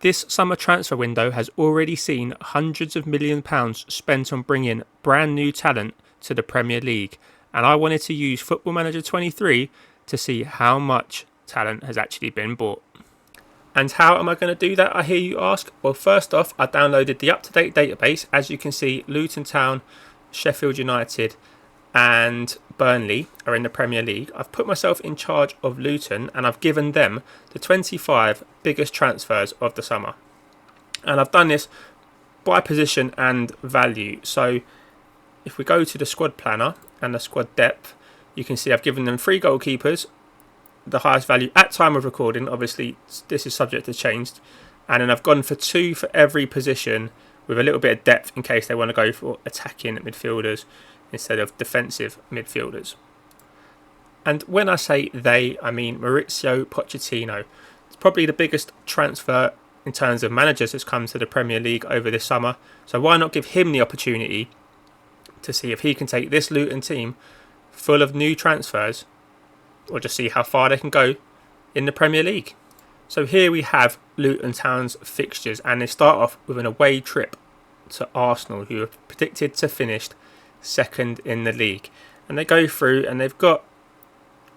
This summer transfer window has already seen hundreds of £millions spent on bringing brand new talent to the Premier League, and I wanted to use Football Manager 23 to see how much talent has actually been bought. And how am I going to do that, I hear you ask? Well, first off, I downloaded the up-to-date database. As you can see, Luton Town, Sheffield United and Burnley are in the Premier League. I've put myself in charge of Luton and I've given them the 25 biggest transfers of the summer. And I've done this by position and value. So if we go to the squad planner and the squad depth, you can see I've given them 3 goalkeepers, the highest value at time of recording. Obviously this is subject to change, and then I've gone for 2 for every position with a little bit of depth in case they want to go for attacking midfielders instead of defensive midfielders. And when I say they, I mean Mauricio Pochettino. It's probably the biggest transfer in terms of managers that's come to the Premier League over this summer, so why not give him the opportunity to see if he can take this Luton team full of new transfers, or just see how far they can go in the Premier League. So here we have Luton Town's fixtures, and they start off with an away trip to Arsenal, who are predicted to finish second in the league. And they go through and they've got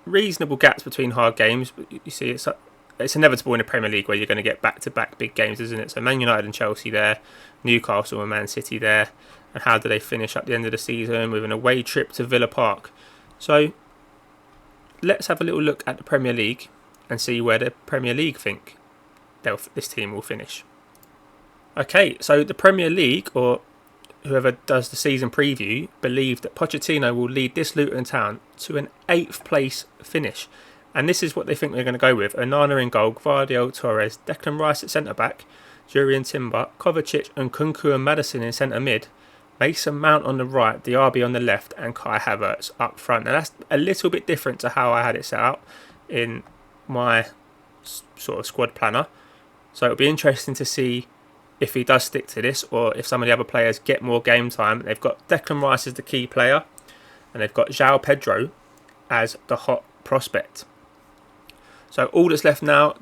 reasonable gaps between hard games, but you see it's inevitable in the Premier League where you're going to get back-to-back big games, isn't it? So Man United and Chelsea there, Newcastle and Man City there. And how do they finish at the end of the season? With an away trip to Villa Park. So let's have a little look at the Premier League and see where the Premier League think this team will finish. Okay, so the Premier League, or whoever does the season preview, believe that Pochettino will lead this Luton Town to an 8th place finish. And this is what they think they're going to go with. Onana in goal, Gvardiol, Torres, Declan Rice at centre-back, Jurriën Timber, Kovacic and Kunku and Maddison in centre-mid, Mason Mount on the right, Diaby on the left and Kai Havertz up front. And that's a little bit different to how I had it set out in my sort of squad planner. So it'll be interesting to see if he does stick to this, or if some of the other players get more game time. They've got Declan Rice as the key player, and they've got João Pedro as the hot prospect. So all that's left now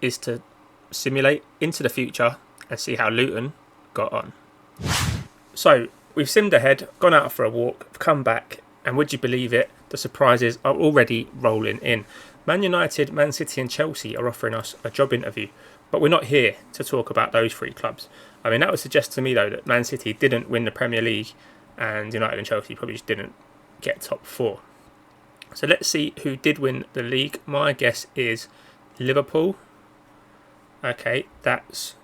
is to simulate into the future and see how Luton got on. So we've simmed ahead, gone out for a walk, come back, and would you believe it, the surprises are already rolling in. Man United, Man City and Chelsea are offering us a job interview, but we're not here to talk about those 3 clubs. I mean, that would suggest to me though that Man City didn't win the Premier League and United and Chelsea probably just didn't get top 4. So let's see who did win the league. My guess is Liverpool. Okay, that's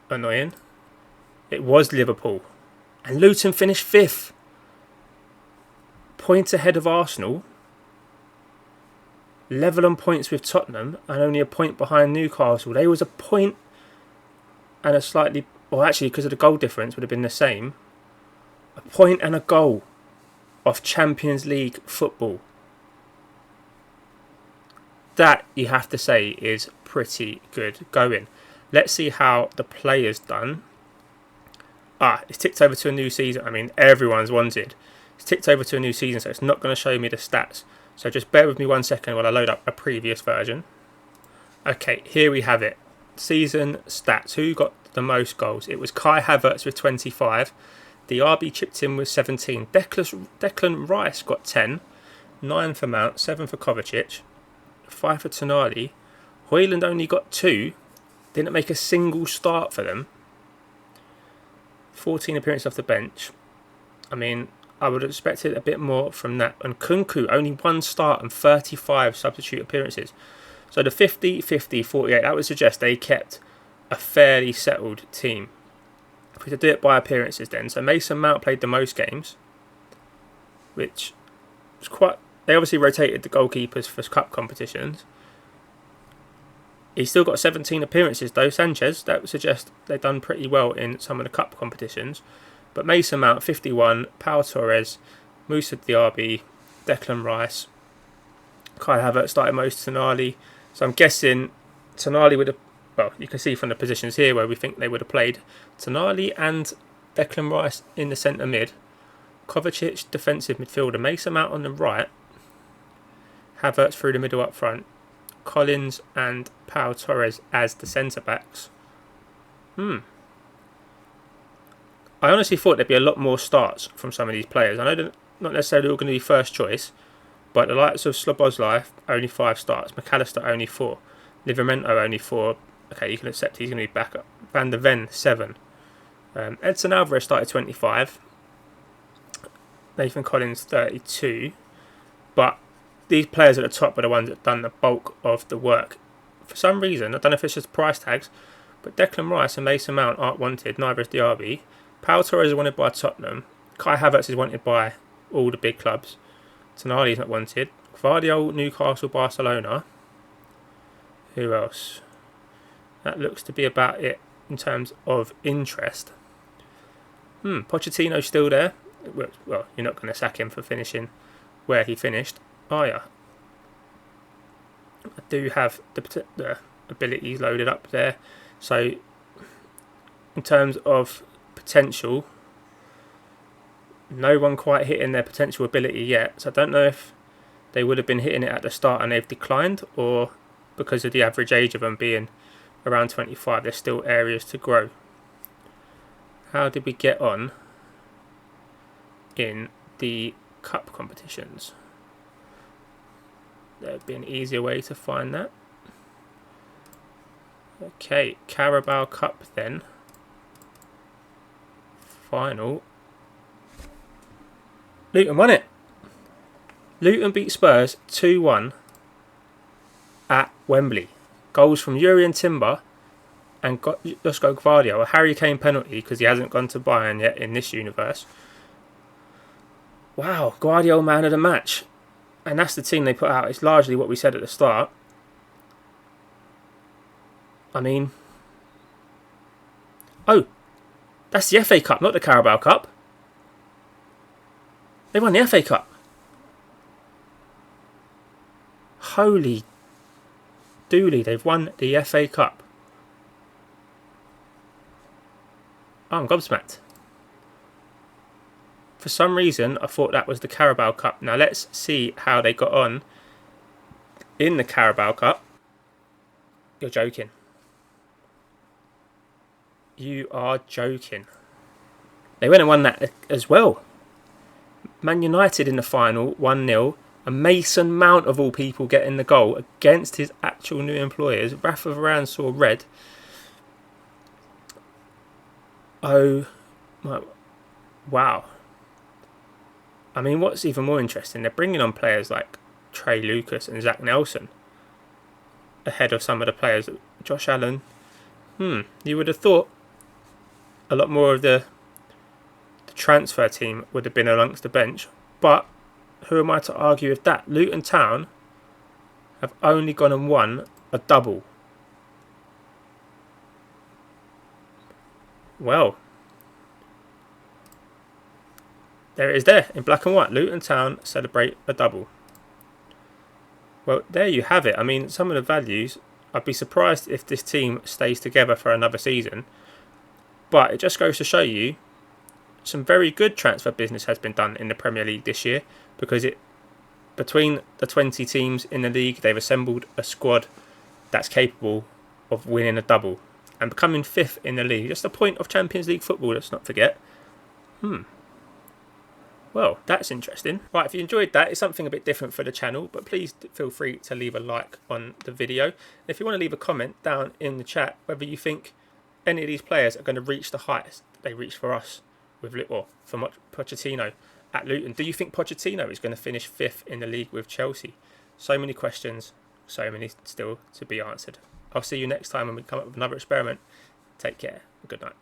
annoying. It was Liverpool. And Luton finished 5th. Point ahead of Arsenal. Level on points with Tottenham and only a point behind Newcastle. They was a point and a slightly... Well, actually, because of the goal difference, would have been the same. A point and a goal off Champions League football. That, you have to say, is pretty good going. Let's see how the players done. It's ticked over to a new season. I mean, everyone's wanted. It's ticked over to a new season, so it's not going to show me the stats. So just bear with me 1 second while I load up a previous version. Okay, here we have it. Season stats. Who got the most goals? It was Kai Havertz with 25. Diaby chipped in with 17. Declan Rice got 10. 9 for Mount, 7 for Kovacic. 5 for Tonali. Højlund only got 2. Didn't make a single start for them. 14 appearances off the bench. I mean, I would have expected a bit more from that. And Kunku, only 1 start and 35 substitute appearances. So the 50, 50, 48, that would suggest they kept a fairly settled team. If we could do it by appearances then. So Mason Mount played the most games, which was quite... They obviously rotated the goalkeepers for cup competitions. He's still got 17 appearances though. Sanchez, that would suggest they've done pretty well in some of the cup competitions. But Mason Mount, 51, Pau Torres, Moussa Diaby, Declan Rice, Kai Havertz started most, Tonali. So I'm guessing Tonali would have... Well, you can see from the positions here where we think they would have played. Tonali and Declan Rice in the centre mid. Kovacic, defensive midfielder. Mason Mount on the right. Havertz through the middle up front. Collins and Pau Torres as the centre backs. I honestly thought there'd be a lot more starts from some of these players. I know they're not necessarily all going to be first choice, but the likes of Slobozlai, only 5 starts. McAllister, only 4. Livramento, only 4. Okay, you can accept he's going to be back up. Van der Ven, 7. Edson Alvarez started 25. Nathan Collins, 32. But these players at the top are the ones that have done the bulk of the work. For some reason, I don't know if it's just price tags, but Declan Rice and Mason Mount aren't wanted, neither is Diaby. Pau Torres is wanted by Tottenham. Kai Havertz is wanted by all the big clubs. Tonali is not wanted. Gvardiol, Newcastle, Barcelona. Who else? That looks to be about it in terms of interest. Pochettino's still there. Well, you're not going to sack him for finishing where he finished, are you? I do have the abilities loaded up there. So, in terms of potential, no one quite hitting their potential ability yet. So I don't know if they would have been hitting it at the start and they've declined, or because of the average age of them being around 25, there's still areas to grow. How did we get on in the cup competitions? There would be an easier way to find that. Okay, Carabao Cup then. Final. Luton won it. Luton beat Spurs 2-1 at Wembley. Goals from Jurrien Timber and Josko Gvardiol. A Harry Kane penalty because he hasn't gone to Bayern yet in this universe. Wow, Gvardiol man of the match. And that's the team they put out. It's largely what we said at the start. I mean... Oh, that's the FA Cup, not the Carabao Cup. They won the FA Cup. Holy dooly, they've won the FA Cup. Oh, I'm gobsmacked. For some reason, I thought that was the Carabao Cup. Now let's see how they got on in the Carabao Cup. You're joking. You are joking. They went and won that as well. Man United in the final, 1-0. And Mason Mount, of all people, getting the goal against his actual new employers. Rafa Varane saw red. Oh, my, wow. I mean, what's even more interesting, they're bringing on players like Trey Lucas and Zach Nelson ahead of some of the players. Josh Allen, you would have thought a lot more of the transfer team would have been amongst the bench. But who am I to argue with that? Luton Town have only gone and won a double. Well, there it is there in black and white. Luton Town celebrate a double. Well, there you have it. I mean, some of the values, I'd be surprised if this team stays together for another season. But it just goes to show you some very good transfer business has been done in the Premier League this year, because between the 20 teams in the league, they've assembled a squad that's capable of winning a double and becoming 5th in the league. Just the point of Champions League football, let's not forget. Well, that's interesting. Right, if you enjoyed that, it's something a bit different for the channel, but please feel free to leave a like on the video. And if you want to leave a comment down in the chat whether you think any of these players are going to reach the heights they reached for us with for Pochettino at Luton. Do you think Pochettino is going to finish 5th in the league with Chelsea? So many questions, so many still to be answered. I'll see you next time when we come up with another experiment. Take care. Good night.